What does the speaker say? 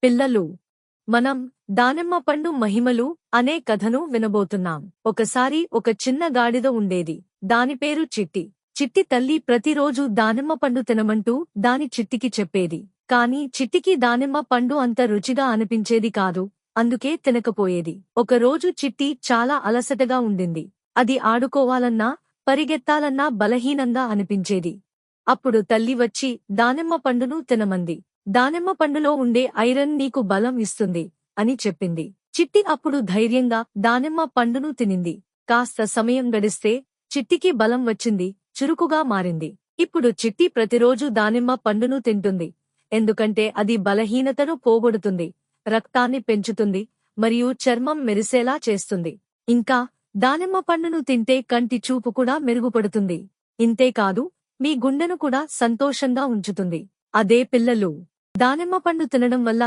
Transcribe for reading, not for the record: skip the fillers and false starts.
పిల్లలు, మనం దానిమ్మ పండు మహిమలు అనే కథను వినబోతున్నాం. ఒకసారి ఒక చిన్న గాడిద ఉండేది. దాని పేరు చిట్టి. చిట్టి తల్లి ప్రతిరోజూ దానిమ్మ పండు తినమంటూ దాని చిట్టికి చెప్పేది. కాని చిట్టికి దానిమ్మ పండు అంత రుచిగా అనిపించేది కాదు. అందుకే తినకపోయేది. ఒకరోజు చిట్టి చాలా అలసటగా ఉండింది. అది ఆడుకోవాలన్నా, పరిగెత్తాలన్నా బలహీనంగా అనిపించేది. అప్పుడు తల్లి వచ్చి దానిమ్మ పండును తినమంది. దానిమ్మ పండులో ఉండే ఐరన్ నీకు బలం ఇస్తుంది అని చెప్పింది. చిట్టి అప్పుడు ధైర్యంగా దానిమ్మ పండును తినింది. కాస్త సమయం గడిస్తే చిట్టికి బలం వచ్చింది, చురుకుగా మారింది. ఇప్పుడు చిట్టి ప్రతిరోజూ దానిమ్మ పండును తింటుంది. ఎందుకంటే అది బలహీనతను పోగొడుతుంది, రక్తాన్ని పెంచుతుంది మరియు చర్మం మెరిసేలా చేస్తుంది. ఇంకా దానిమ్మ పండును తింటే కంటి చూపు కూడా మెరుగుపడుతుంది. ఇంతేకాదు, మీ గుండెను కూడా సంతోషంగా ఉంచుతుంది. అదే పిల్లలు, దానిమ్మ పండు తినడం వల్ల